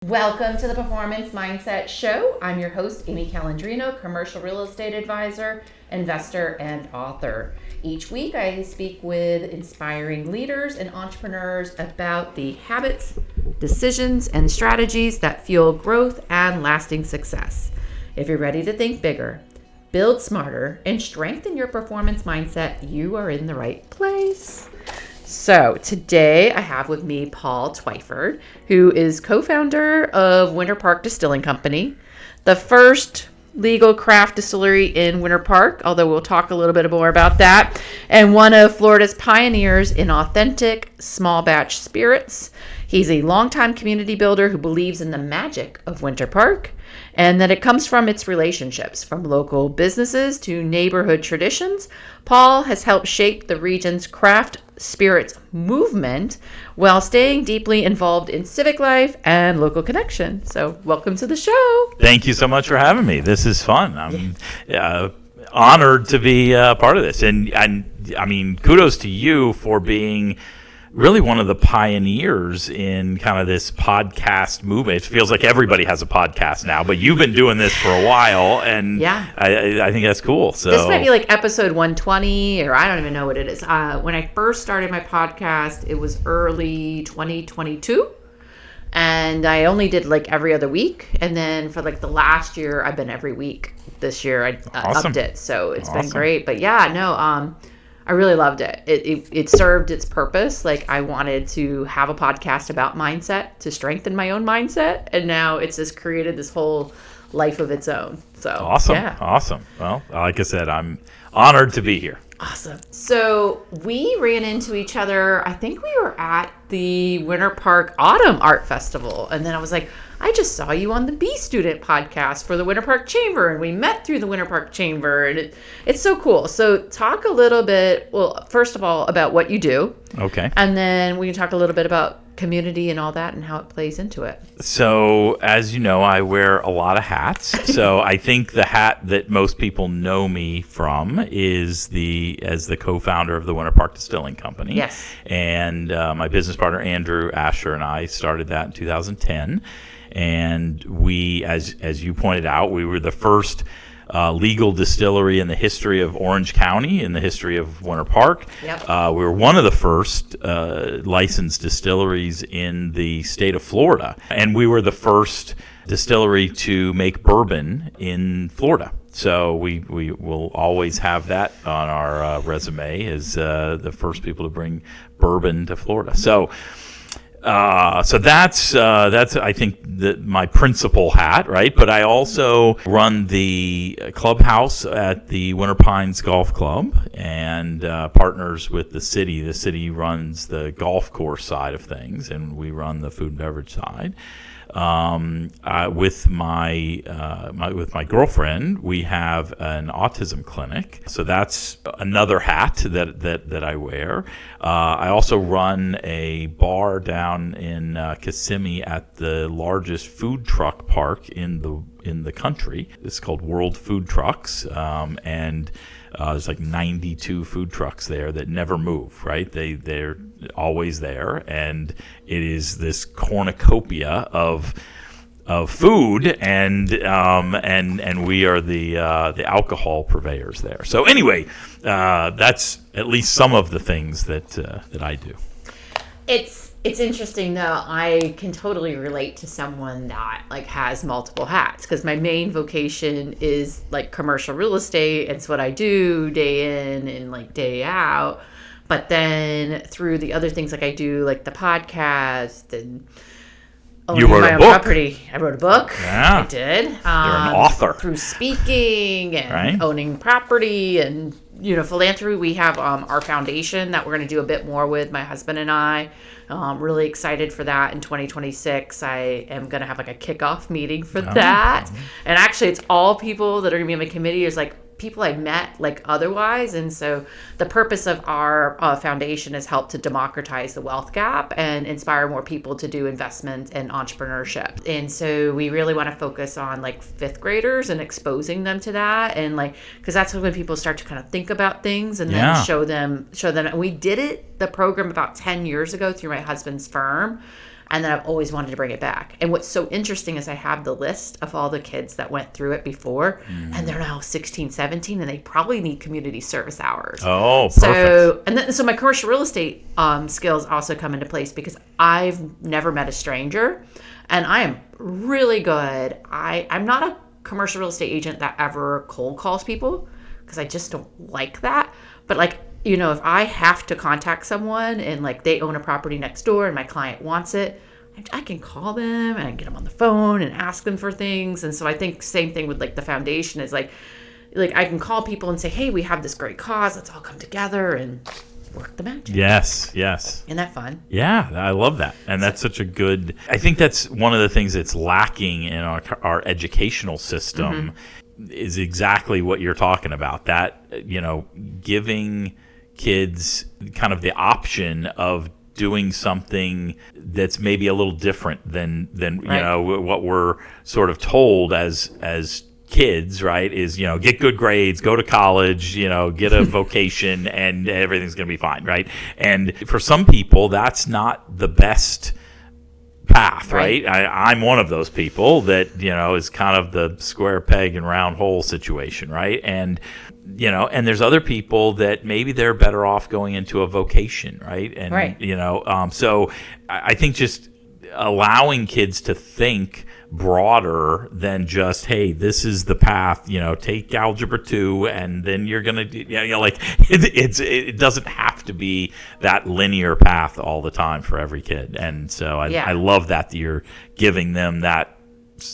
Welcome to the Performance Mindset Show. I'm your host, Amy Calandrino, commercial real estate advisor, investor, and author. Each week, I speak with inspiring leaders and entrepreneurs about the habits, decisions, and strategies that fuel growth and lasting success. If you're ready to think bigger, build smarter, and strengthen your performance mindset, you are in the right place. So today I have with me Paul Twyford, who is co-founder of Winter Park Distilling Company, the first legal craft distillery in Winter Park, although we'll talk a little bit more about that, and one of Florida's pioneers in authentic small batch spirits. He's a longtime community builder who believes in the magic of Winter Park and that it comes from its relationships, from local businesses to neighborhood traditions. Paul has helped shape the region's craft spirits movement while staying deeply involved in civic life and local connection. So welcome to the show. Thank you so much for having me. This is fun. I'm honored to be part of this. And I mean, kudos to you for being really one of the pioneers in kind of this podcast movement. It feels like everybody has a podcast now, but you've been doing this for a while, and yeah, I think that's cool. So this might be like episode 120, or I don't even know what it is. When I first started my podcast, it was early 2022, and I only did like every other week. And then for like the last year, I've been every week. This year, I upped it, so it's been great. But yeah, no, I really loved it. It served its purpose. Like, I wanted to have a podcast about mindset to strengthen my own mindset. And now it's just created this whole life of its own. So awesome. Yeah. Awesome. Well, like I said, I'm honored to be here. Awesome. So we ran into each other. I think we were at the Winter Park Autumn Art Festival. And then I was like, I just saw you on the Bee Student podcast for the Winter Park Chamber, and we met through the Winter Park Chamber, and it's so cool. So talk a little bit, well, first of all, about what you do. Okay. And then we can talk a little bit about community and all that and how it plays into it. So, as you know, I wear a lot of hats. So I think the hat that most people know me from is as the co-founder of the Winter Park Distilling Company. Yes. And my business partner, Andrew Asher, and I started that in 2010. And we, as you pointed out, we were the first legal distillery in the history of Orange County, in the history of Winter Park. Yep. We were one of the first licensed distilleries in the state of Florida. And we were the first distillery to make bourbon in Florida. So we will always have that on our resume as the first people to bring bourbon to Florida. So that's I think my principal hat, right? But I also run the clubhouse at the Winter Pines Golf Club and partners with the city. The city runs the golf course side of things, and we run the food and beverage side. With my girlfriend, we have an autism clinic, so that's another hat that I wear. I also run a bar down in Kissimmee at the largest food truck park in the country. It's called World Food Trucks, and there's like 92 food trucks there that never move, right? They're always there, and it is this cornucopia of food, and we are the alcohol purveyors there. So anyway, that's at least some of the things that I do. It's interesting though. I can totally relate to someone that like has multiple hats, because my main vocation is like commercial real estate. It's what I do day in and like day out. But then through the other things like I do, like the podcast and owning my own property. I wrote a book. Yeah. I did. You're an author. Through speaking and owning property and philanthropy. We have our foundation that we're going to do a bit more with, my husband and I. Really excited for that in 2026. I am going to have like a kickoff meeting for that. And actually, it's all people that are going to be on my committee. Is like people I met like otherwise. And so the purpose of our foundation is help to democratize the wealth gap and inspire more people to do investment and entrepreneurship. And so we really want to focus on like fifth graders and exposing them to that. And like, because that's when people start to kind of think about things and then show them. And we did the program about 10 years ago through my husband's firm. And then I've always wanted to bring it back. And what's so interesting is I have the list of all the kids that went through it before, and they're now 16, 17, and they probably need community service hours. Oh, perfect. So my commercial real estate skills also come into place because I've never met a stranger, and I am really good. I'm not a commercial real estate agent that ever cold calls people because I just don't like that. But like, you know, if I have to contact someone and like they own a property next door and my client wants it, I can call them and I can get them on the phone and ask them for things. And so I think same thing with like the foundation is like I can call people and say, hey, we have this great cause. Let's all come together and work the magic. Yes. Isn't that fun? Yeah, I love that. And that's such a good, I think that's one of the things that's lacking in our educational system is exactly what you're talking about. That, you know, giving kids kind of the option of doing something that's maybe a little different than you know, what we're sort of told as kids, right, is, you know, get good grades, go to college, you know, get a vocation, and everything's going to be fine, right? And for some people, that's not the best path, right? I'm one of those people that, you know, is kind of the square peg and round hole situation, right? And, you know, and there's other people that maybe they're better off going into a vocation, right? And, you know, so I think just allowing kids to think broader than just, hey, this is the path, you know, take algebra 2 and then you're gonna, you know, like it doesn't have to be that linear path all the time for every kid. And so I love that you're giving them that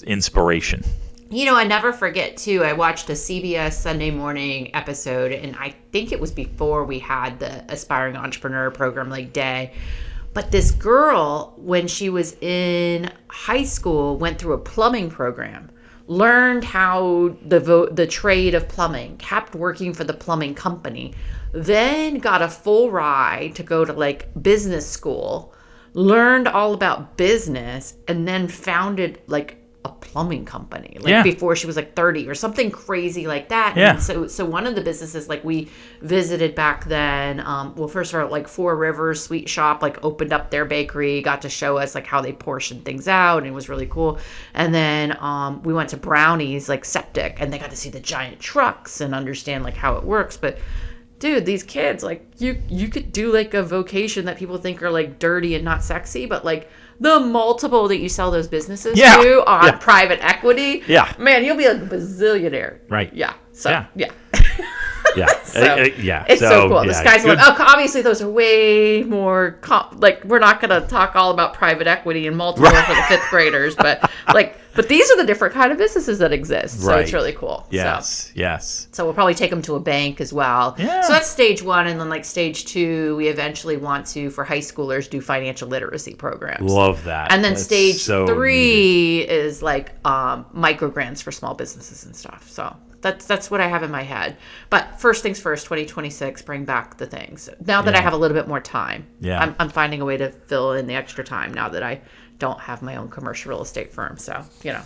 inspiration. You know, I never forget too, I watched a CBS Sunday morning episode, and I think it was before we had the Aspiring Entrepreneur program like day. But this girl, when she was in high school, went through a plumbing program, learned how the trade of plumbing, kept working for the plumbing company, then got a full ride to go to like business school, learned all about business, and then founded like a plumbing company before she was like 30 or something crazy like that. And so one of the businesses like we visited back then, well, first of all, like Four Rivers Sweet Shop like opened up their bakery, got to show us like how they portioned things out, and it was really cool. And then we went to Brownie's like septic, and they got to see the giant trucks and understand like how it works. But dude, these kids, like you could do like a vocation that people think are like dirty and not sexy, but like the multiple that you sell those businesses to on private equity, man, you'll be like a bazillionaire. Right. Yeah. So, yeah. It's so cool. This guy's like, obviously those are way more, like, we're not going to talk all about private equity and multiple for the fifth graders, but these are the different kind of businesses that exist. So it's really cool. Yes. So we'll probably take them to a bank as well. Yeah. So that's stage 1. And then like stage 2, we eventually want to, for high schoolers, do financial literacy programs. Love that. And then stage 3 is like micro grants for small businesses and stuff. So that's what I have in my head. But first things first, 2026, bring back the things. Now that I have a little bit more time, I'm finding a way to fill in the extra time now that I don't have my own commercial real estate firm. So, you know.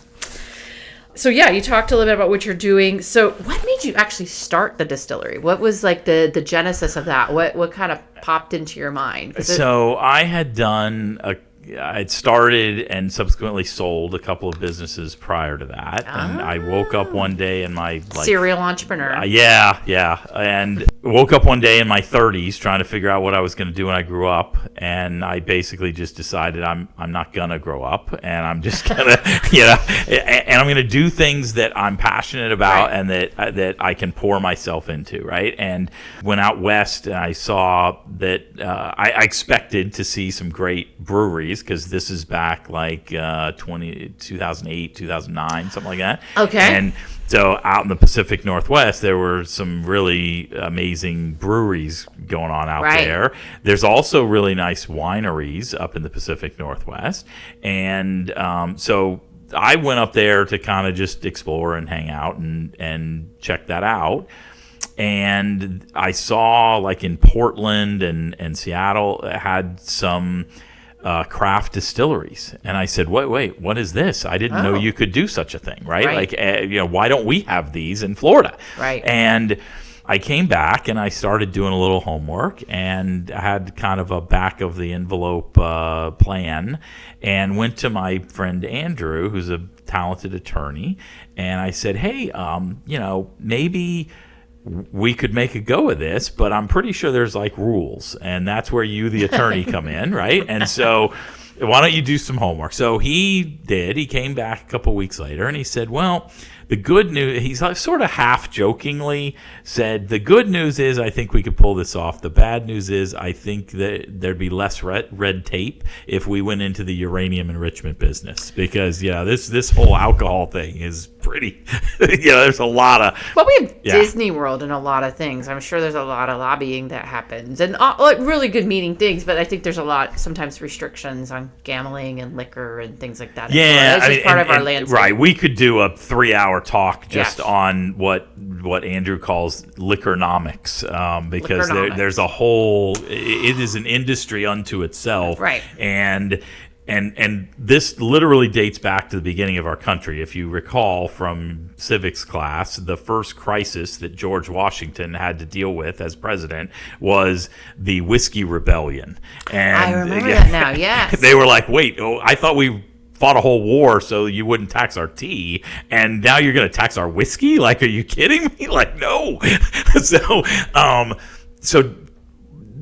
So, yeah, you talked a little bit about what you're doing. So what made you actually start the distillery? What was like the genesis of that? What kind of popped into your mind? So I had I'd started and subsequently sold a couple of businesses prior to that. And I woke up one day in my... serial entrepreneur. And woke up one day in my 30s trying to figure out what I was going to do when I grew up. And I basically just decided I'm not going to grow up. And I'm just going to, and I'm going to do things that I'm passionate about and that I can pour myself into, right? And went out west and I saw that I expected to see some great breweries, because this is back like 2008, 2009, something like that. Okay. And so out in the Pacific Northwest, there were some really amazing breweries going on out there. There's also really nice wineries up in the Pacific Northwest. And so I went up there to kind of just explore and hang out and check that out. And I saw like in Portland and Seattle had some craft distilleries, and I said, wait, what is this? I didn't know you could do such a thing, right? Like, why don't we have these in Florida? Right. And I came back and I started doing a little homework and had kind of a back of the envelope plan, and went to my friend Andrew, who's a talented attorney, and I said, hey, maybe we could make a go of this, but I'm pretty sure there's like rules, and that's where you, the attorney, come in, right? And so why don't you do some homework? So he did. He came back a couple weeks later and he said, well, the good news, he's like sort of half jokingly said, the good news is I think we could pull this off. The bad news is I think that there'd be less red tape if we went into the uranium enrichment business, because this whole alcohol thing is pretty, there's a lot of. Well, we have Disney World and a lot of things. I'm sure there's a lot of lobbying that happens, and really good meeting things, but I think there's a lot, sometimes restrictions on gambling and liquor and things like that. Yeah, it's just part of our landscape. Right. We could do a 3-hour talk just on what Andrew calls liquornomics, because there's a whole, it is an industry unto itself. Right. And this literally dates back to the beginning of our country. If you recall from civics class, the first crisis that George Washington had to deal with as president was the Whiskey Rebellion. And I remember that now, yes. They were like, wait, I thought we fought a whole war so you wouldn't tax our tea, and now you're going to tax our whiskey? Like, are you kidding me? Like, no. So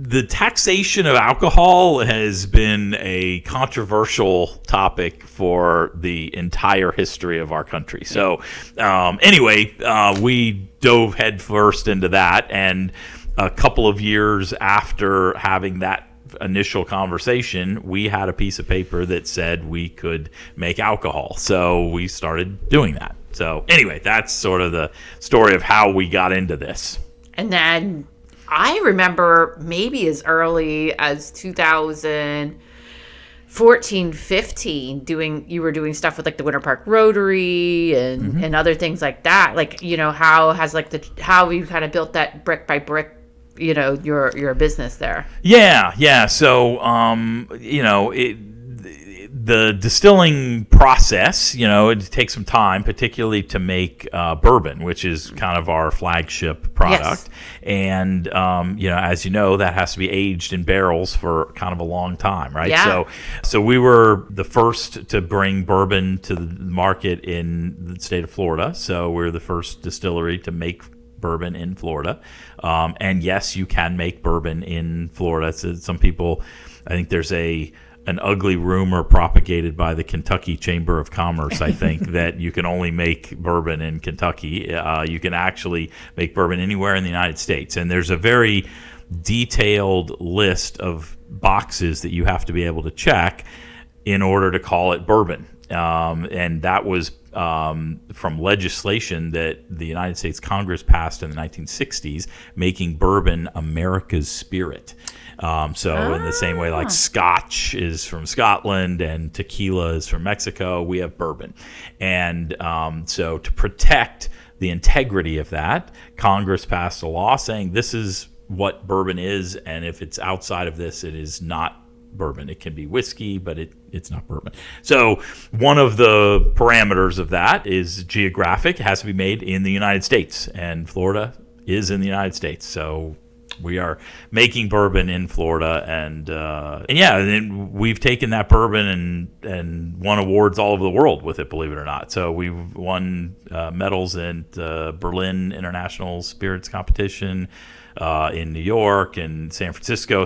the taxation of alcohol has been a controversial topic for the entire history of our country. So anyway, we dove headfirst into that, and a couple of years after having that initial conversation, we had a piece of paper that said we could make alcohol. So we started doing that. So anyway, that's sort of the story of how we got into this. And then I remember maybe as early as 2014, 15, you were doing stuff with like the Winter Park Rotary and other things like that. Like, how we kind of built that brick by brick, your business there. Yeah. So, the distilling process, it takes some time, particularly to make bourbon, which is kind of our flagship product. Yes. And, as you know, that has to be aged in barrels for kind of a long time, right? Yeah. So we were the first to bring bourbon to the market in the state of Florida. So we're the first distillery to make bourbon in Florida. And yes, you can make bourbon in Florida. So some people, I think there's an ugly rumor propagated by the Kentucky Chamber of Commerce, I think, that you can only make bourbon in Kentucky. You can actually make bourbon anywhere in the United States. And there's a very detailed list of boxes that you have to be able to check in order to call it bourbon. And that was from legislation that the United States Congress passed in the 1960s, making bourbon America's spirit. In the same way, like Scotch is from Scotland and tequila is from Mexico, we have bourbon. And so to protect the integrity of that, Congress passed a law saying this is what bourbon is, and if it's outside of this, it is not bourbon. It can be whiskey, but it's not bourbon. So one of the parameters of that is geographic. It has to be made in the United States, and Florida is in the United States. So we are making bourbon in Florida, and then we've taken that bourbon and won awards all over the world with it, believe it or not. So we've won medals in the Berlin International Spirits Competition, in New York and San Francisco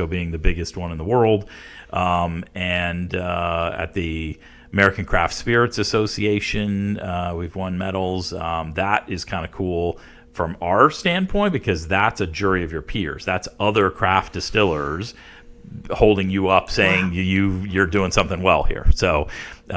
being the biggest one in the world, and at the American Craft Spirits Association, we've won medals. That is kind of cool from our standpoint, because that's a jury of your peers. That's other craft distillers holding you up, saying you're doing something well here. So we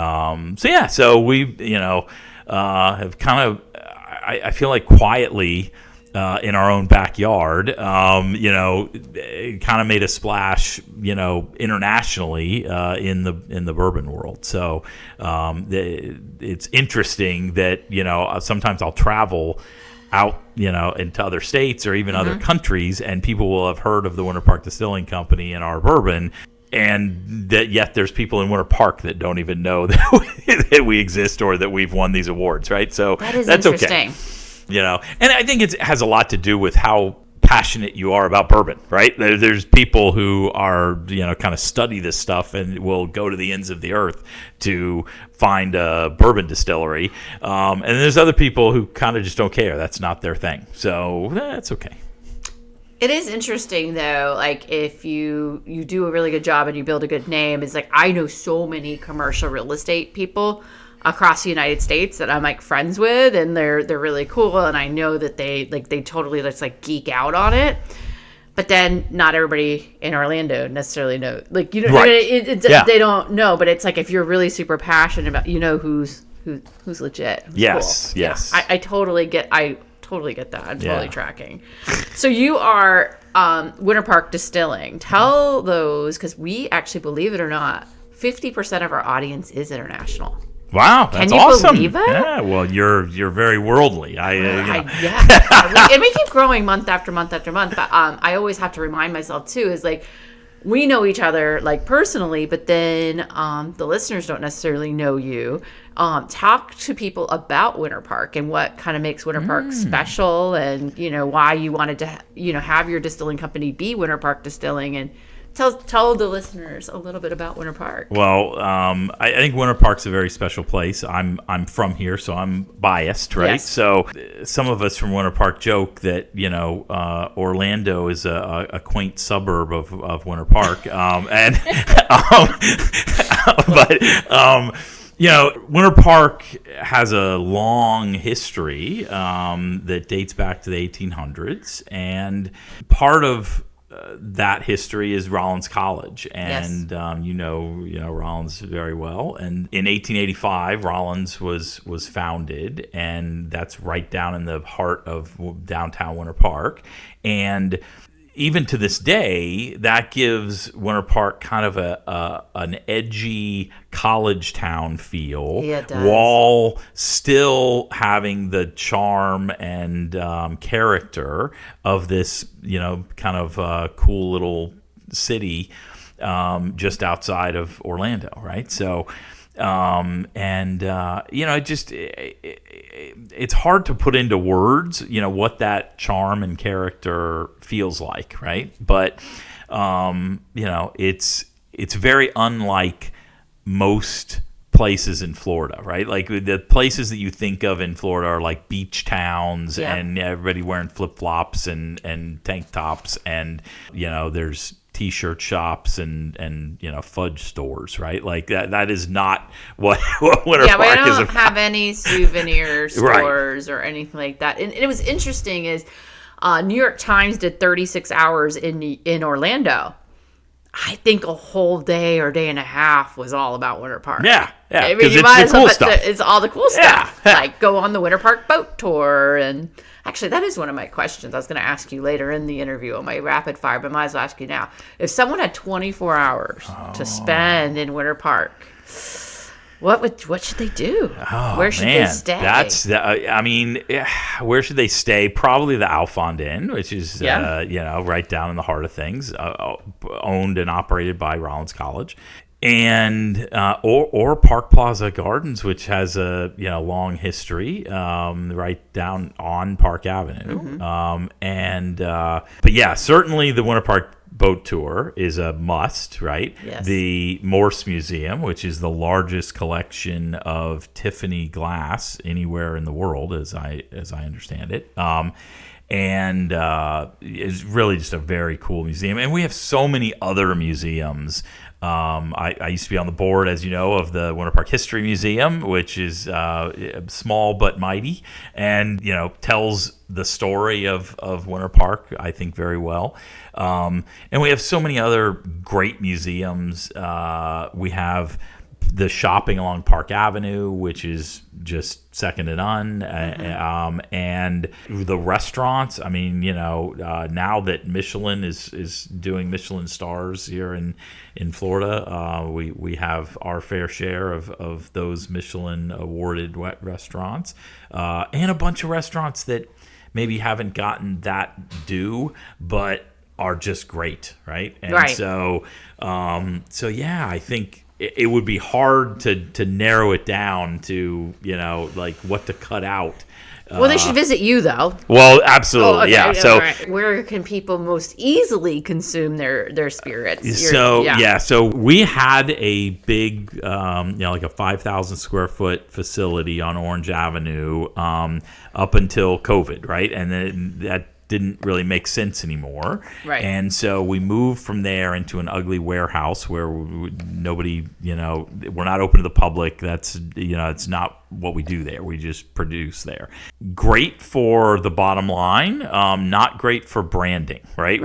have kind of, I feel like quietly in our own backyard, kind of made a splash, internationally in the bourbon world. So it's interesting that sometimes I'll travel out, into other states or even other countries, and people will have heard of the Winter Park Distilling Company and our bourbon, and that yet there's people in Winter Park that don't even know that we exist or that we've won these awards, right? So that is that's interesting. okay. And I think it has a lot to do with how passionate you are about bourbon, right? There's people who are, kind of study this stuff and will go to the ends of the earth to find a bourbon distillery. And there's other people who kind of just don't care. That's not their thing. So that's okay. It is interesting, though, like if you do a really good job and you build a good name, it's like I know so many commercial real estate people across the United States that I'm like friends with, and they're really cool, and I know that they totally just like geek out on it. But then not everybody in Orlando necessarily know, like, Right. They don't know. But it's like if you're really super passionate about, who's legit. Who's Yes, cool. yes. Yeah, I totally get that. I'm totally tracking. So you are Winter Park Distilling. Tell those, because we actually, believe it or not, 50% of our audience is international. Wow, that's Can you awesome. believe it? Yeah, well, you're very worldly. Yeah. And we keep growing month after month after month. But I always have to remind myself too, is like we know each other like personally, but then the listeners don't necessarily know you. Talk to people about Winter Park and what kind of makes Winter Park special, and why you wanted to have your distilling company be Winter Park Distilling, and tell the listeners a little bit about Winter Park. Well, I think Winter Park's a very special place. I'm from here, so I'm biased, right? Yes. So some of us from Winter Park joke that Orlando is a quaint suburb of Winter Park, Winter Park has a long history that dates back to the 1800s, and part of that history is Rollins College, and yes. Rollins very well. And in 1885, Rollins was founded, and that's right down in the heart of downtown Winter Park. And even to this day, that gives Winter Park kind of an edgy college town feel, Yeah, it does. while still having the charm and character of this, kind of cool little city just outside of Orlando, right? So, it's hard to put into words, what that charm and character feels like, right? But, it's very unlike most places in Florida, right? Like the places that you think of in Florida are like beach towns, Yeah. and everybody wearing flip-flops and tank tops, and, there's T-shirt shops and fudge stores, right? Like that is not what Winter Yeah, Park we is don't about. have any souvenir Right. stores or anything like that. And it was interesting is New York Times did 36 hours in Orlando. I think a whole day or day and a half was all about Winter Park. Yeah, I mean, because you it's might the as well cool put stuff. it's all the cool Yeah, stuff. yeah. Like go on the Winter Park boat tour. And actually, that is one of my questions I was going to ask you later in the interview on my rapid fire, but I might as well ask you now. If someone had 24 hours to spend in Winter Park, what should they do? Where should they stay? Where should they stay? Probably the Alfond Inn, which is Yeah. right down in the heart of things, owned and operated by Rollins College, and or Park Plaza Gardens, which has a long history, right down on Park Avenue. But yeah, certainly the Winter Park boat tour is a must, right? Yes. The Morse Museum, which is the largest collection of Tiffany glass anywhere in the world, as I understand it, and is really just a very cool museum. And we have so many other museums. I used to be on the board, as you know, of the Winter Park History Museum, which is small but mighty, and tells the story of Winter Park, I think, very well. And we have so many other great museums. We have the shopping along Park Avenue, which is just second to none, and the restaurants. I mean, now that Michelin is doing Michelin stars here in Florida, we have our fair share of those Michelin awarded restaurants, and a bunch of restaurants that maybe haven't gotten that due, but are just great, right? And Right. so yeah, I think it would be hard to narrow it down to, like what to cut out. Well, they should visit you, though. Well, absolutely, okay. yeah. So, right. Where can people most easily consume their spirits? So we had a big, like a 5,000 square foot facility on Orange Avenue up until COVID, right? And then that didn't really make sense anymore. Right. And so we moved from there into an ugly warehouse where nobody, we're not open to the public. That's, it's not what we do there. We just produce there. Great for the bottom line, not great for branding, right?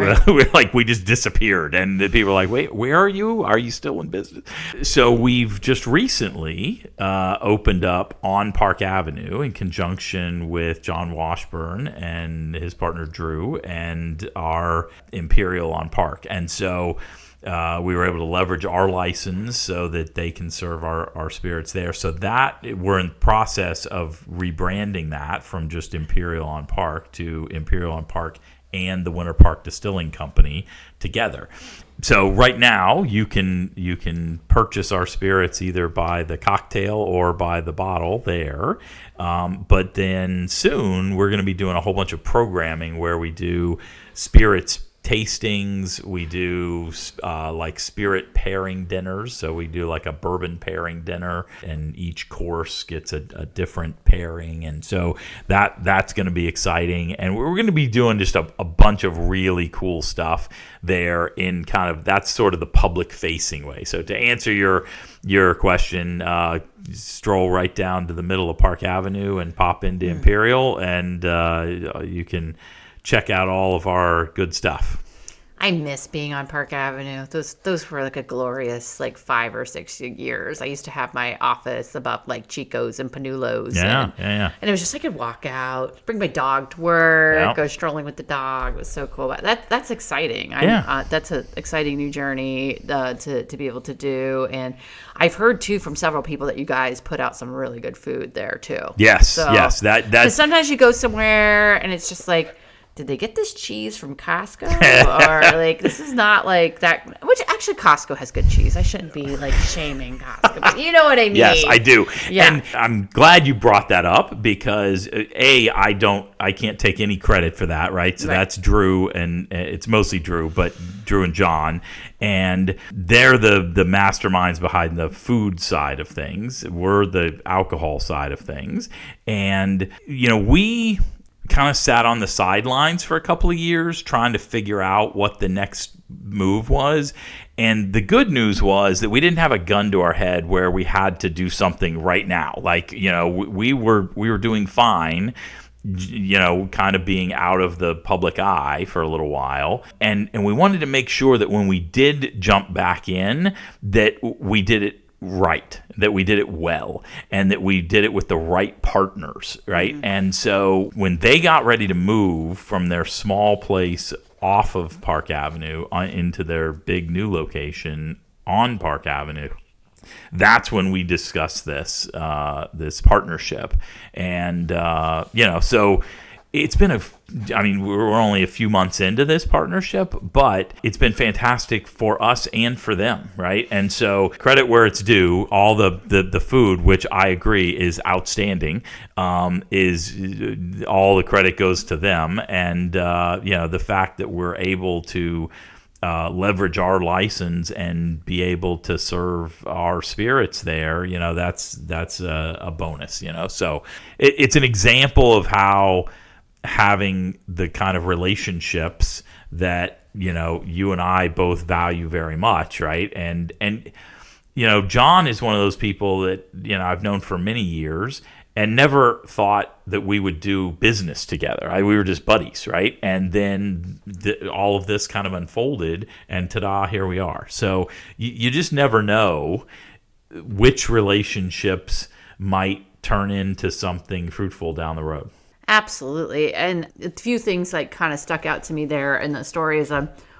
We just disappeared. And the people are like, wait, where are you? Are you still in business? So we've just recently opened up on Park Avenue in conjunction with John Washburn and his partner Drew and our Imperial on Park. And so we were able to leverage our license so that they can serve our spirits there. So that we're in the process of rebranding that from just Imperial on Park to Imperial on Park and the Winter Park Distilling Company together. So right now you can purchase our spirits either by the cocktail or by the bottle there. But then soon we're going to be doing a whole bunch of programming where we do spirits tastings. We do like spirit pairing dinners. So we do like a bourbon pairing dinner, and each course gets a different pairing. And so that's going to be exciting. And we're going to be doing just a bunch of really cool stuff there in kind of, that's sort of the public facing way. So to answer your question, stroll right down to the middle of Park Avenue and pop into Imperial, and you can check out all of our good stuff. I miss being on Park Avenue. Those were like a glorious 5 or 6 years. I used to have my office above Chico's and Panulo's. Yeah. And it was just I could walk out, bring my dog to work, go strolling with the dog. It was so cool. That's exciting. That's an exciting new journey to be able to do. And I've heard too from several people that you guys put out some really good food there too. Yes. That sometimes you go somewhere and it's just like, did they get this cheese from Costco? Or this is not like that, which actually Costco has good cheese. I shouldn't be shaming Costco, but you know what I mean. Yes, I do. Yeah. And I'm glad you brought that up because I can't take any credit for that, right? So that's Drew, and it's mostly Drew, but Drew and John, and they're the masterminds behind the food side of things. We're the alcohol side of things. And, we kind of sat on the sidelines for a couple of years trying to figure out what the next move was. And the good news was that we didn't have a gun to our head where we had to do something right now. We were doing fine, kind of being out of the public eye for a little while. And we wanted to make sure that when we did jump back in, that we did it right, that we did it well, and that we did it with the right partners, right? Mm-hmm. And so when they got ready to move from their small place off of Park Avenue into their big new location on Park Avenue, that's when we discussed this partnership. And so it's been we're only a few months into this partnership, but it's been fantastic for us and for them, right? And so credit where it's due, all the food, which I agree is outstanding, is all the credit goes to them. And, the fact that we're able to leverage our license and be able to serve our spirits there, that's a bonus, So it's an example of how having the kind of relationships that you and I both value very much, right? And John is one of those people that I've known for many years and never thought that we would do business together. We were just buddies, right? And then all of this kind of unfolded, and ta-da, here we are. So you just never know which relationships might turn into something fruitful down the road. Absolutely. And a few things kind of stuck out to me there in the story is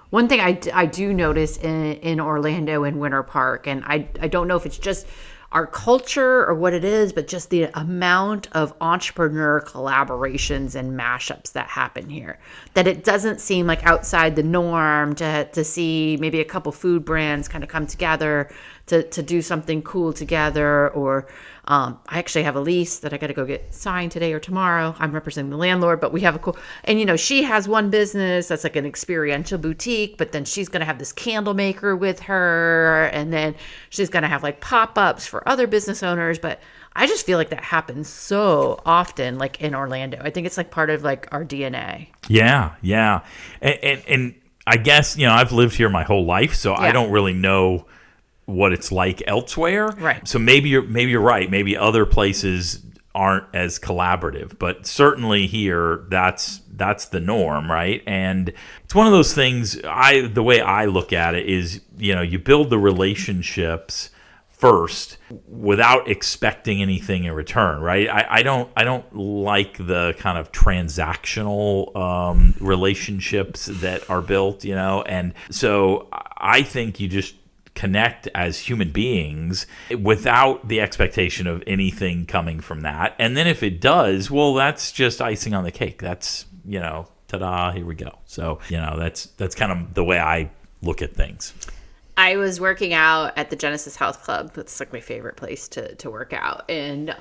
one thing I do notice in Orlando and Winter Park, and I don't know if it's just our culture or what it is, but just the amount of entrepreneur collaborations and mashups that happen here, that it doesn't seem like outside the norm to see maybe a couple food brands kind of come together to do something cool together. Or I actually have a lease that I got to go get signed today or tomorrow. I'm representing the landlord, but we have a cool, and she has one business that's like an experiential boutique, but then she's going to have this candle maker with her, and then she's going to have like pop-ups for other business owners. But I just feel like that happens so often, like in Orlando. I think it's like part of like our DNA. Yeah. And I guess, I've lived here my whole life, so I don't really know what it's like elsewhere. Right. So maybe you're right. Maybe other places aren't as collaborative, but certainly here that's the norm, right? And it's one of those things, the way I look at it is, you build the relationships first without expecting anything in return, right? I don't like the kind of transactional relationships that are built, and so I think you just connect as human beings without the expectation of anything coming from that. And then if it does, well, that's just icing on the cake. That's, ta-da, here we go. So, that's kind of the way I look at things. I was working out at the Genesis Health Club. It's like my favorite place to work out. And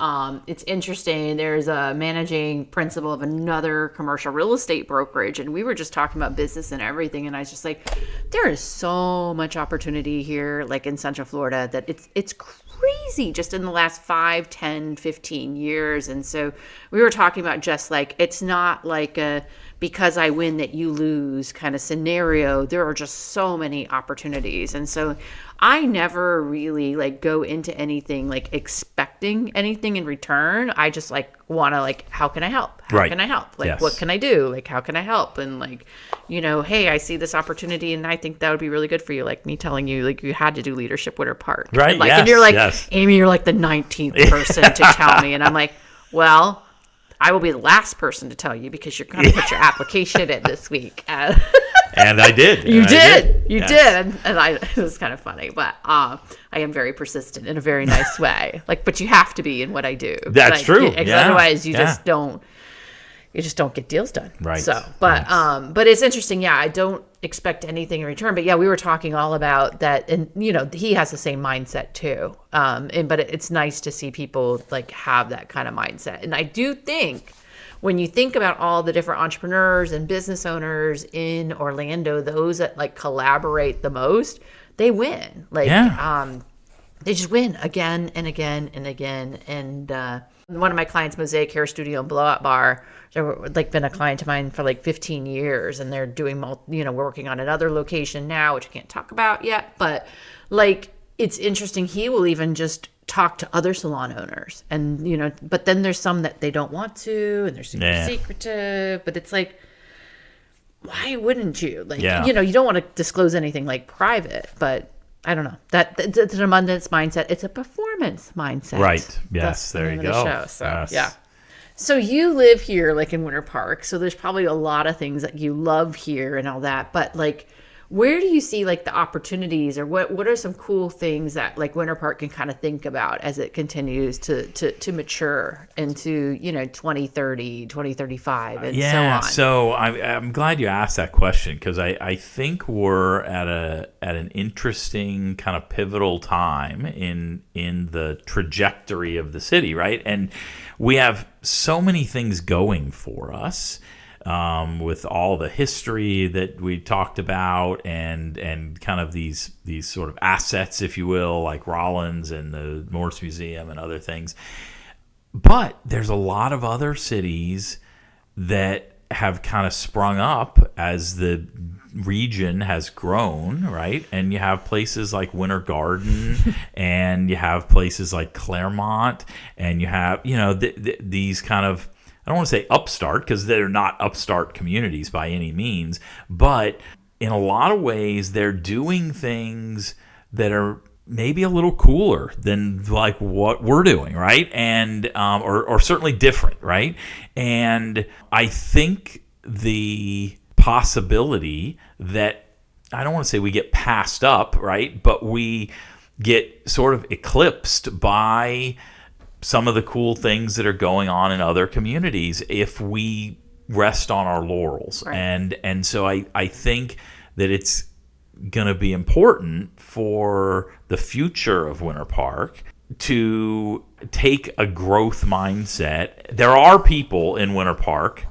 it's interesting. There's a managing principal of another commercial real estate brokerage. And we were just talking about business and everything. And I was just like, there is so much opportunity here, like in Central Florida, that it's crazy just in the last 5, 10, 15 years. And so we were talking about just like, it's not like a because I win that you lose kind of scenario. There are just so many opportunities. And so I never really like go into anything like expecting anything in return. I just like want to like, how can I help? How can I help? Like, what can I do? Like, how can I help? And like, hey, I see this opportunity and I think that would be really good for you. Like me telling you, like you had to do leadership Winter Park. Right. And, like, and you're like, Amy, you're like the 19th person to tell me. And I'm like, well, I will be the last person to tell you because you're going to put your application in this week. And I did. You did. And it was kind of funny, but I am very persistent in a very nice way. Like, but you have to be in what I do. That's true. Otherwise, you just don't get deals done. Right. So, but it's interesting. Yeah, I don't expect anything in return. But yeah, we were talking all about that, and he has the same mindset too. But it's nice to see people like have that kind of mindset. And I do think when you think about all the different entrepreneurs and business owners in Orlando, those that like collaborate the most, they win. Like, they just win again and again and again. And one of my clients, Mosaic Hair Studio and Blowout Bar, they've like been a client of mine for like 15 years, and they're doing we're working on another location now, which I can't talk about yet. But like, it's interesting. He will even just talk to other salon owners, and but then there's some that they don't want to, and they're super secretive. But it's like, why wouldn't you? Like, you don't want to disclose anything like private, but I don't know. It's an abundance mindset. It's a performance mindset. Right. Yes. That's there you go. The show. So yeah. So you live here, like in Winter Park. So there's probably a lot of things that you love here and all that. But like, where do you see like the opportunities, or what are some cool things that like Winter Park can kind of think about as it continues to mature into 2030, 2035, and so on? So I'm glad you asked that question, because I think we're at an interesting kind of pivotal time in the trajectory of the city, right? And we have so many things going for us. With all the history that we talked about, and kind of these sort of assets, if you will, like Rollins and the Morse Museum and other things. But there's a lot of other cities that have kind of sprung up as the region has grown, right? And you have places like Winter Garden, and you have places like Claremont, and you have these kind of, I don't want to say upstart, because they're not upstart communities by any means, but in a lot of ways they're doing things that are maybe a little cooler than like what we're doing, right? And or certainly different, right? And I think the possibility that, I don't want to say we get passed up, right? But we get sort of eclipsed by some of the cool things that are going on in other communities if we rest on our laurels. Right. And so I think that it's going to be important for the future of Winter Park to take a growth mindset. There are people in Winter Park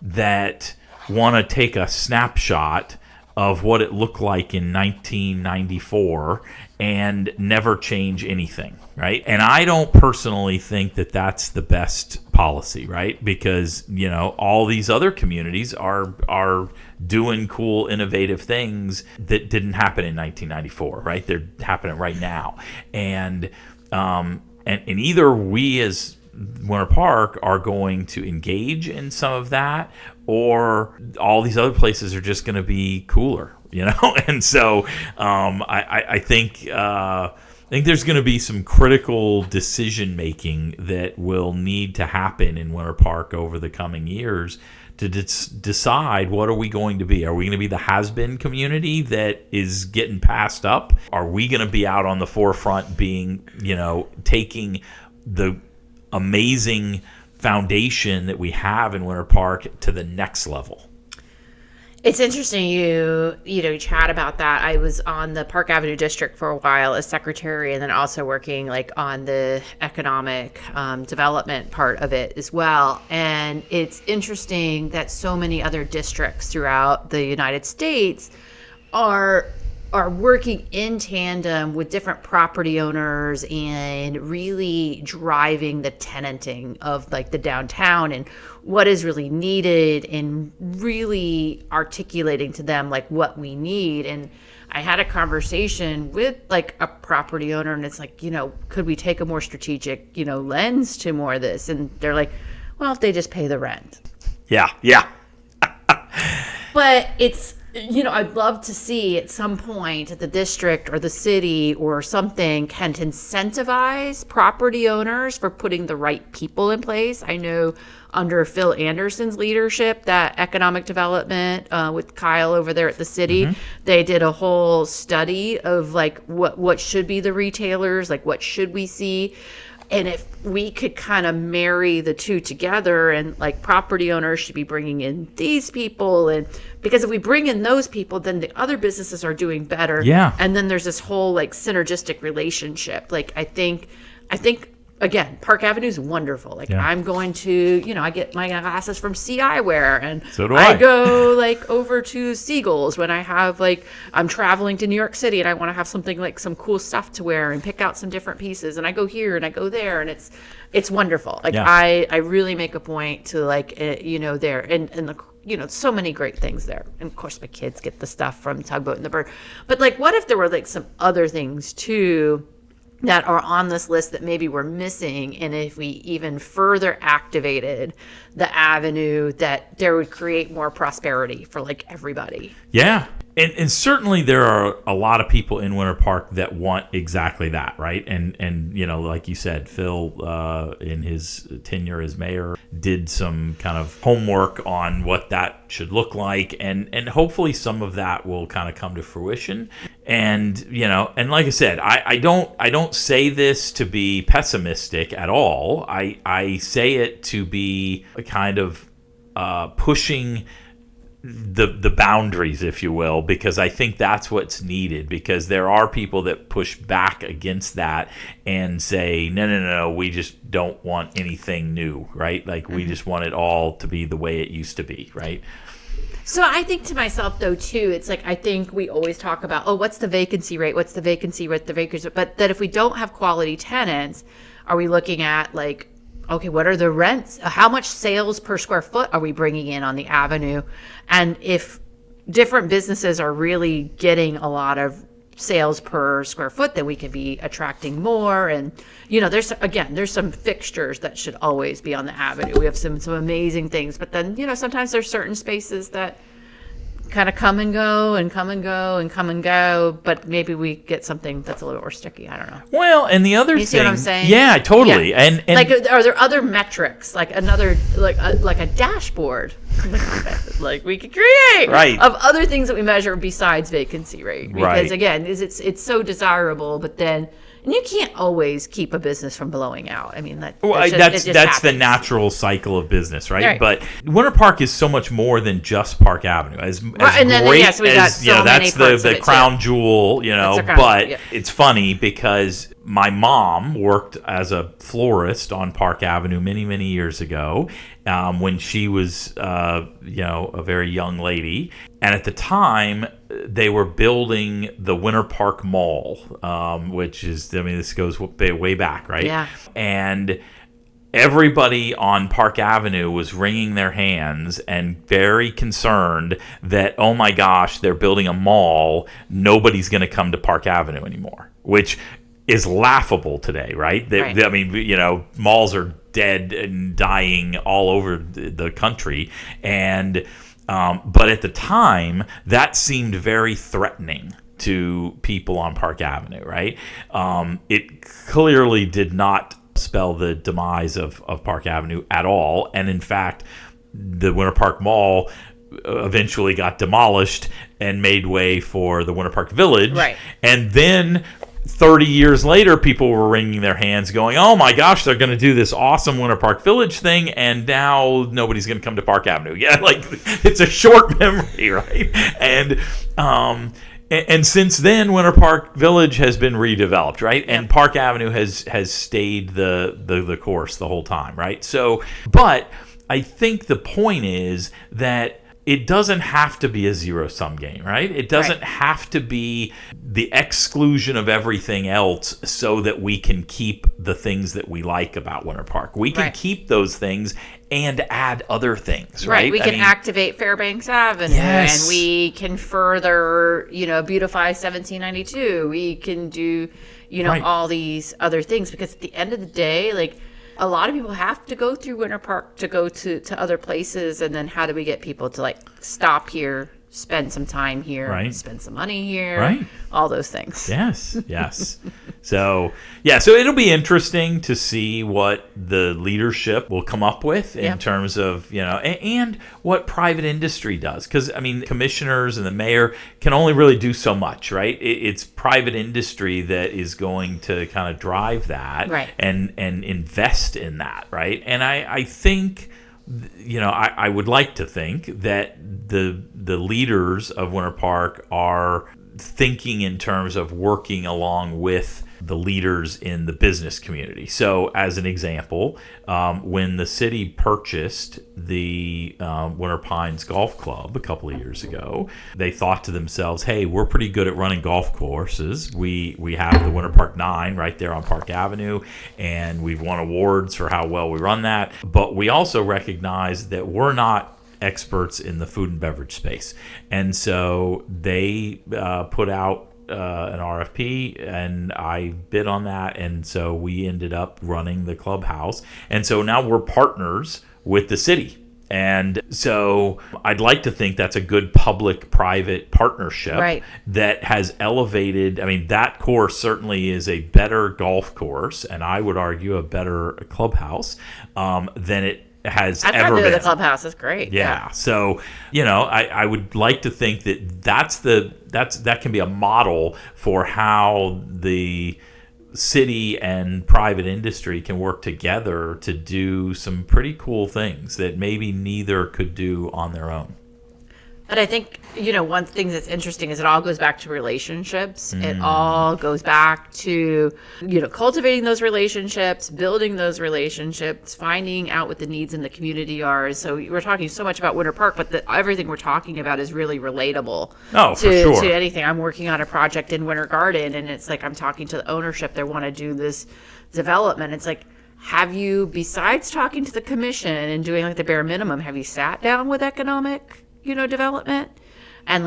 that want to take a snapshot of what it looked like in 1994 and never change anything, right? And I don't personally think that that's the best policy, right? Because, all these other communities are doing cool, innovative things that didn't happen in 1994, right? They're happening right now. And either we as Winter Park are going to engage in some of that, or all these other places are just going to be cooler, And so I think there's going to be some critical decision making that will need to happen in Winter Park over the coming years to decide what are we going to be. Are we going to be the has-been community that is getting passed up? Are we going to be out on the forefront being, taking the amazing foundation that we have in Winter Park to the next level? It's interesting you chat about that. I was on the Park Avenue District for a while as secretary, and then also working on the economic development part of it as well. And it's interesting that so many other districts throughout the United States are working in tandem with different property owners and really driving the tenanting of the downtown and what is really needed, and really articulating to them what we need. And I had a conversation with a property owner, and it's could we take a more strategic lens to more of this? And they're like, well, if they just pay the rent. Yeah But it's, I'd love to see at some point the district or the city or something can incentivize property owners for putting the right people in place. I know under Phil Anderson's leadership, that economic development with Kyle over there at the city, they did a whole study of what should be the retailers, what should we see. And if we could kind of marry the two together, and property owners should be bringing in these people, and because if we bring in those people, then the other businesses are doing better. Yeah. And then there's this whole synergistic relationship. I think again, Park Avenue is wonderful. I'm going to, I get my glasses from C Eyewear, and so do I go over to Siegel's when I have I'm traveling to New York City and I want to have something some cool stuff to wear and pick out some different pieces, and I go here and I go there, and it's wonderful. I really make a point to there and so many great things there. And of course my kids get the stuff from Tugboat and the Bird. But what if there were some other things too that are on this list that maybe we're missing, and if we even further activated the avenue, that there would create more prosperity for everybody. Yeah. And certainly there are a lot of people in Winter Park that want exactly that, right? And like you said, Phil, in his tenure as mayor, did some kind of homework on what that should look like, and hopefully some of that will kind of come to fruition. And and like I said, I don't say this to be pessimistic at all. I say it to be a kind of pushing the boundaries, if you will, because I think that's what's needed, because there are people that push back against that and say, no, we just don't want anything new, right? We just want it all to be the way it used to be, right? So I think to myself, though, too, it's I think we always talk about, what's the vacancy rate? What's the vacancy rate? But that if we don't have quality tenants, are we looking at okay, what are the rents? How much sales per square foot are we bringing in on the avenue? And if different businesses are really getting a lot of sales per square foot, then we could be attracting more. And, there's some fixtures that should always be on the avenue. We have some amazing things, but then, sometimes there's certain spaces that kind of come and go and come and go and come and go, but maybe we get something that's a little more sticky. I don't know. Well, and the other you see what I'm saying? Yeah, totally. Yeah. And like, are there other metrics, like another, like a dashboard, like we could create of other things that we measure besides vacancy rate? Because again, it's so desirable, but then. And you can't always keep a business from blowing out. I mean, that's the natural cycle of business, right? But Winter Park is so much more than just Park Avenue. As and then, great as that's the crown jewel, but it's funny because my mom worked as a florist on Park Avenue many, many years ago when she was, a very young lady. And at the time, they were building the Winter Park Mall, which is, this goes way back, right? Yeah. And everybody on Park Avenue was wringing their hands and very concerned that, oh my gosh, they're building a mall. Nobody's going to come to Park Avenue anymore, which is laughable today, right? Malls are dead and dying all over the country. And but at the time, that seemed very threatening to people on Park Avenue, right? It clearly did not spell the demise of Park Avenue at all. And in fact, the Winter Park Mall eventually got demolished and made way for the Winter Park Village. Right. And then 30 years later, people were wringing their hands going, oh my gosh, they're going to do this awesome Winter Park Village thing, and now nobody's going to come to Park Avenue. Yeah, it's a short memory, right? And since then, Winter Park Village has been redeveloped, right? And Park Avenue has stayed the course the whole time, right? So, but I think the point is that it doesn't have to be a zero-sum game, right? It doesn't have to be the exclusion of everything else so that we can keep the things that we like about Winter Park. We can keep those things and add other things, right? We can activate Fairbanks Avenue, and we can further, beautify 1792. We can do, all these other things, because at the end of the day, a lot of people have to go through Winter Park to go to other places, and then how do we get people to stop here, spend some time here, spend some money here, all those things. Yes. So it'll be interesting to see what the leadership will come up with in terms of, and what private industry does. Because, commissioners and the mayor can only really do so much, right? It's private industry that is going to kind of drive that and invest in that, right? And I think, I would like to think that the leaders of Winter Park are thinking in terms of working along with the leaders in the business community. So as an example, when the city purchased the Winter Pines Golf Club a couple of years ago, they thought to themselves, hey, we're pretty good at running golf courses. We have the Winter Park 9 right there on Park Avenue, and we've won awards for how well we run that. But we also recognize that we're not experts in the food and beverage space. And so they put out an RFP, and I bid on that, and so we ended up running the clubhouse, and so now we're partners with the city. And so I'd like to think that's a good public-private partnership that has elevated. That course certainly is a better golf course, and I would argue a better clubhouse than it has ever been. I've been to the clubhouse. It's great. Yeah. So, I would like to think that can be a model for how the city and private industry can work together to do some pretty cool things that maybe neither could do on their own. But I think, one thing that's interesting is it all goes back to relationships. It all goes back to, cultivating those relationships, building those relationships, finding out what the needs in the community are. So we're talking so much about Winter Park, but everything we're talking about is really relatable to anything. I'm working on a project in Winter Garden, and it's I'm talking to the ownership. They want to do this development. It's have you, besides talking to the commission and doing the bare minimum, have you sat down with economic development and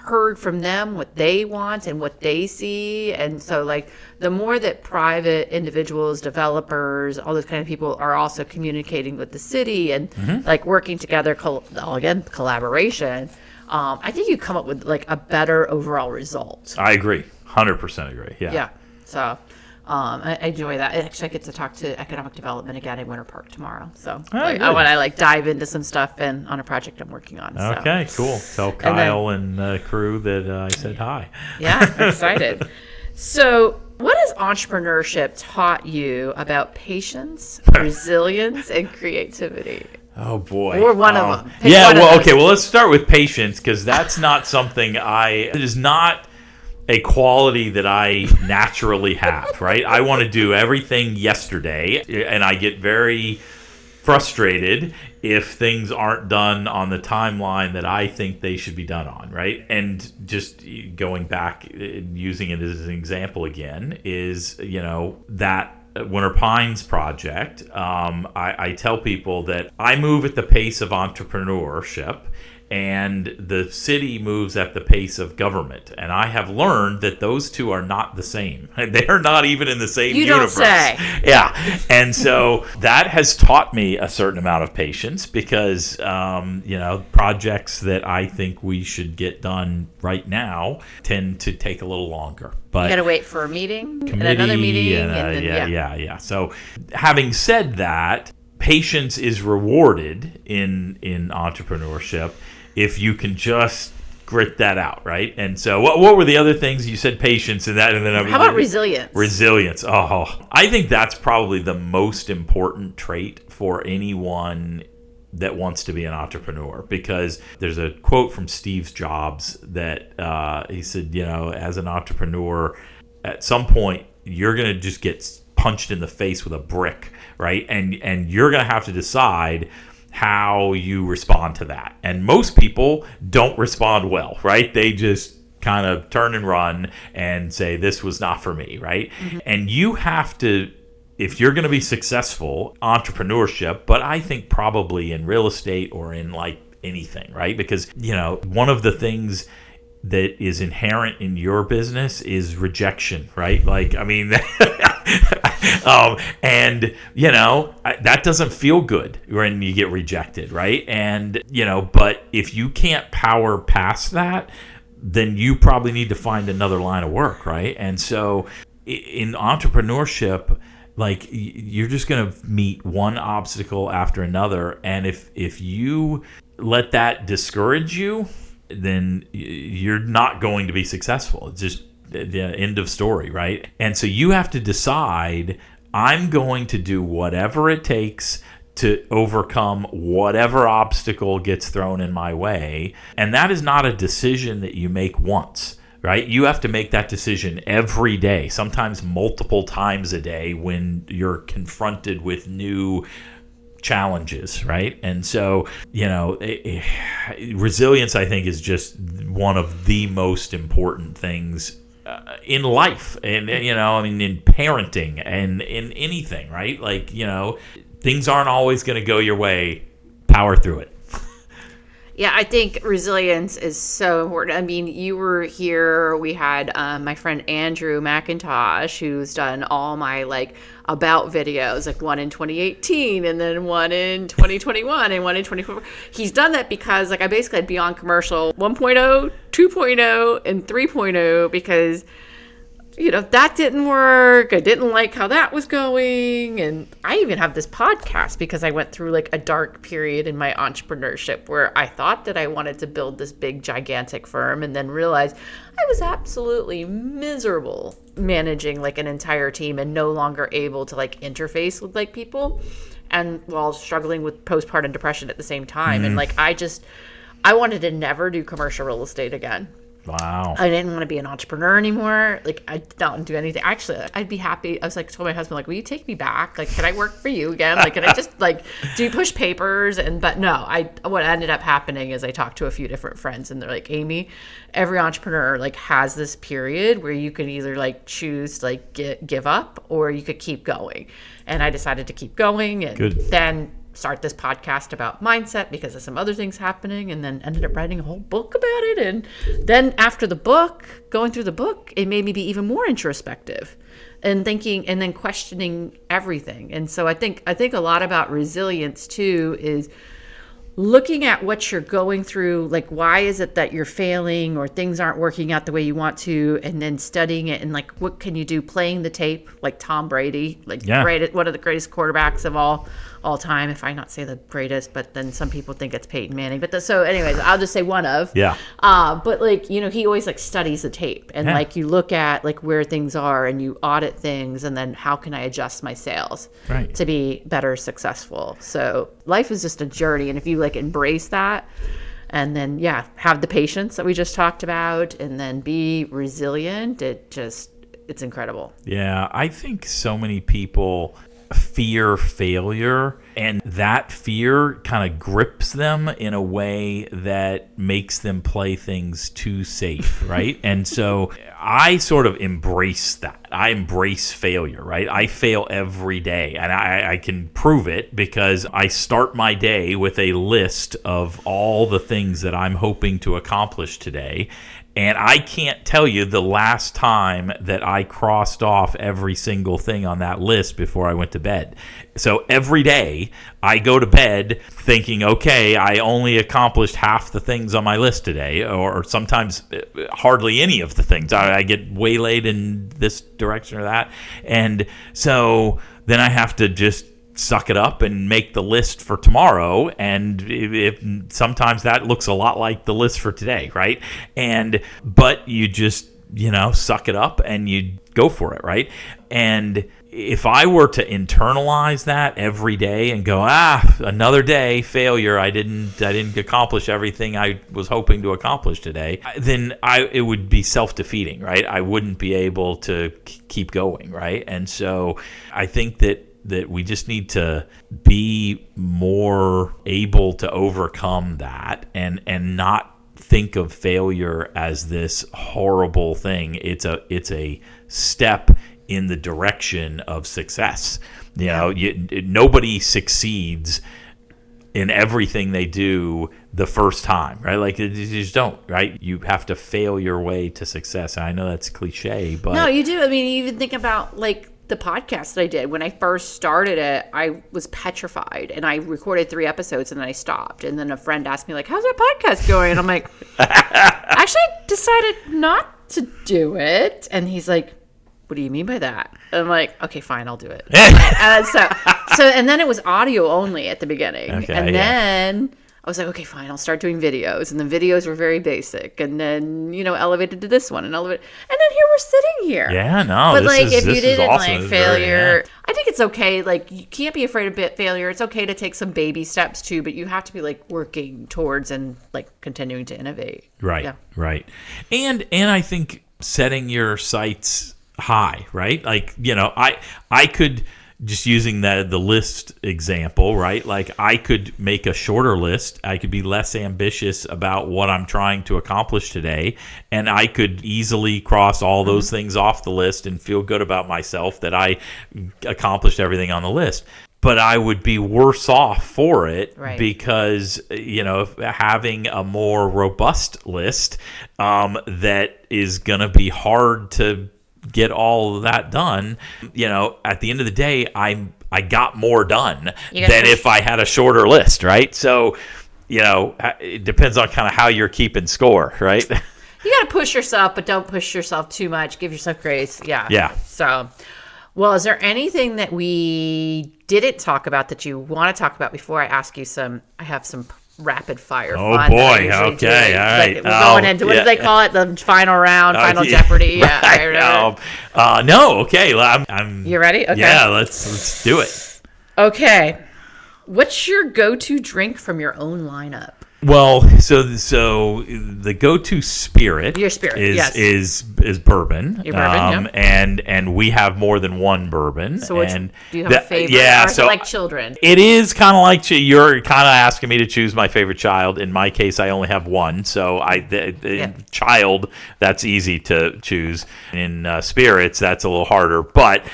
heard from them what they want and what they see. And so like the more that private individuals, developers, all those kind of people are also communicating with the city and like working together, collaboration, I think you come up with like a better overall result. I agree. 100% agree. Yeah. Yeah. So I enjoy that. Actually, I get to talk to economic development again in Winter Park tomorrow. So I want to like dive into some stuff and on a project I'm working on. So. Okay, cool. Tell Kyle and the crew that I said hi. Yeah, I'm excited. So what has entrepreneurship taught you about patience, resilience, and creativity? Oh boy. Or one of them. Okay. Well, let's start with patience, because that's not something it is not a quality that I naturally have, right? I want to do everything yesterday, and I get very frustrated if things aren't done on the timeline that I think they should be done on, right? And just going back, using it as an example again, is, that Winter Pines project. I tell people that I move at the pace of entrepreneurship, and the city moves at the pace of government. And I have learned that those two are not the same. They are not even in the same universe. You don't say. Yeah. And so that has taught me a certain amount of patience, because, projects that I think we should get done right now tend to take a little longer. But you got to wait for a meeting and another meeting. Yeah. So having said that, patience is rewarded in entrepreneurship if you can just grit that out, right? And so what were the other things? You said patience and that, and then how about resilience? Resilience. Oh, I think that's probably the most important trait for anyone that wants to be an entrepreneur, because there's a quote from Steve Jobs that he said, as an entrepreneur, at some point you're going to just get punched in the face with a brick, right? And you're going to have to decide how you respond to that. And most people don't respond well, right? They just kind of turn and run and say, this was not for me, right? Mm-hmm. And you have to, if you're going to be successful, entrepreneurship, but I think probably in real estate or in like anything, right? Because, one of the things that is inherent in your business is rejection, right? Like, I mean, that doesn't feel good when you get rejected, right? And, but if you can't power past that, then you probably need to find another line of work, right? And so in entrepreneurship, like, you're just going to meet one obstacle after another. And if you let that discourage you, then you're not going to be successful. It's just the end of story, right? And so you have to decide, I'm going to do whatever it takes to overcome whatever obstacle gets thrown in my way. And that is not a decision that you make once, right? You have to make that decision every day, sometimes multiple times a day, when you're confronted with new challenges, right? And so, resilience, I think, is just one of the most important things in life, and in parenting and in anything, right? Like, things aren't always going to go your way. Power through it. Yeah, I think resilience is so important. I mean, you were here. We had my friend Andrew McIntosh, who's done all my about videos, like one in 2018 and then one in 2021 and one in 2024. He's done that because I basically had Beyond Commercial 1.0, 2.0, and 3.0 because that didn't work. I didn't like how that was going. And I even have this podcast because I went through a dark period in my entrepreneurship where I thought that I wanted to build this big, gigantic firm, and then realized I was absolutely miserable managing an entire team and no longer able to interface with people, and while struggling with postpartum depression at the same time. Mm-hmm. And I wanted to never do commercial real estate again. Wow. I didn't want to be an entrepreneur anymore. I don't do anything. Actually, I'd be happy. I was told my husband, will you take me back? Can I work for you again? Can I just do push papers? But no, what ended up happening is I talked to a few different friends, and they're like, Amy, every entrepreneur has this period where you can either choose to give up, or you could keep going. And I decided to keep going. And Good. Then start this podcast about mindset because of some other things happening, and then ended up writing a whole book about it. And then after the book, going through the book, it made me be even more introspective and thinking and then questioning everything. And so I think a lot about resilience too is looking at what you're going through, like why is it that you're failing or things aren't working out the way you want to, and then studying it and like what can you do, playing the tape like Tom Brady, like one of the greatest quarterbacks of all time, if I not say the greatest, but then some people think it's Peyton Manning. But so anyways, I'll just say one of. Yeah. But like, you know, he always like studies the tape and like you look at like where things are and you audit things and then how can I adjust my sales to be better successful. So life is just a journey, and if you like embrace that and then have the patience that we just talked about and then be resilient, it's incredible. Yeah, I think so many people fear failure, and that fear kind of grips them in a way that makes them play things too safe, right? And so I sort of embrace that. I embrace failure, right? I fail every day, and I can prove it because I start my day with a list of all the things that I'm hoping to accomplish today. And I can't tell you the last time that I crossed off every single thing on that list before I went to bed. So every day I go to bed thinking, okay, I only accomplished half the things on my list today, or sometimes hardly any of the things. I get waylaid in this direction or that. And so then I have to just suck it up and make the list for tomorrow, and if sometimes that looks a lot like the list for today, right? But you just suck it up and you go for it, right? And if I were to internalize that every day and go, another day, failure, I didn't accomplish everything I was hoping to accomplish today, then it would be self-defeating, right? I wouldn't be able to keep going, right? And so I think that we just need to be more able to overcome that and not think of failure as this horrible thing. It's a step in the direction of success. Nobody succeeds in everything they do the first time, right? Like you just don't, right? You have to fail your way to success. And I know that's cliche, but no, you do. I mean, you even think about like the podcast that I did when I first started it, I was petrified and I recorded 3 episodes and then I stopped. And then a friend asked me like, how's that podcast going? And I'm like, I actually decided not to do it. And he's like, what do you mean by that? And I'm like, okay, fine, I'll do it. And then it was audio only at the beginning. Okay, and then I was like, okay, fine, I'll start doing videos. And the videos were very basic. And then, elevated to this one and elevated. And then here we're sitting here. Yeah, no. But if you didn't awesome. Like failure, I think it's okay. Like, you can't be afraid of failure. It's okay to take some baby steps too, but you have to be like working towards and like continuing to innovate. Right. Yeah. Right. And I think setting your sights high, right? Like, I could, just using the list example, right? Like I could make a shorter list. I could be less ambitious about what I'm trying to accomplish today. And I could easily cross all those things off the list and feel good about myself that I accomplished everything on the list. But I would be worse off for it because, having a more robust list that is going to be hard to get all of that done. At the end of the day, I got more done than if I had a shorter list, right? So, it depends on kind of how you're keeping score, right? You got to push yourself, but don't push yourself too much. Give yourself grace. Yeah. So, well, is there anything that we didn't talk about that you want to talk about before I ask you I have some rapid fire fun. Oh boy, okay, all right. Like we're going into, what do they call it? The final round, final Jeopardy. Yeah. Right. No, okay. I'm. You ready? Okay. Yeah, let's do it. Okay. What's your go-to drink from your own lineup? Well, so the go-to spirit, your spirit, is bourbon. Your bourbon, and we have more than one bourbon. So do you have a favorite? Yeah, or is it like children? It is kind of like you're kind of asking me to choose my favorite child. In my case, I only have one, so child, that's easy to choose. In spirits, that's a little harder, but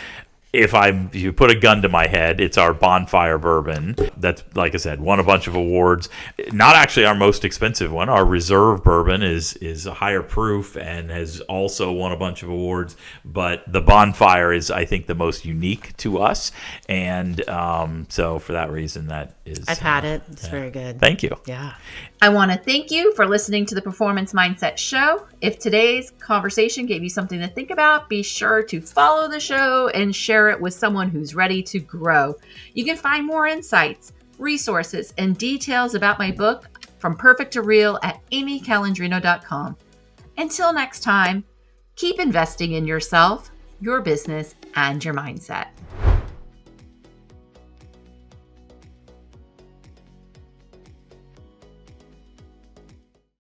if you put a gun to my head, it's our Bonfire Bourbon. That's, like I said, won a bunch of awards. Not actually our most expensive one. Our Reserve Bourbon is a higher proof and has also won a bunch of awards. But the Bonfire is, I think, the most unique to us. And so for that reason, that is... I've had it. It's very good. Thank you. Yeah. I want to thank you for listening to the Performance Mindset Show. If today's conversation gave you something to think about, be sure to follow the show and share it with someone who's ready to grow. You can find more insights, resources, and details about my book, From Perfect to Real, at amycalandrino.com. Until next time, keep investing in yourself, your business, and your mindset.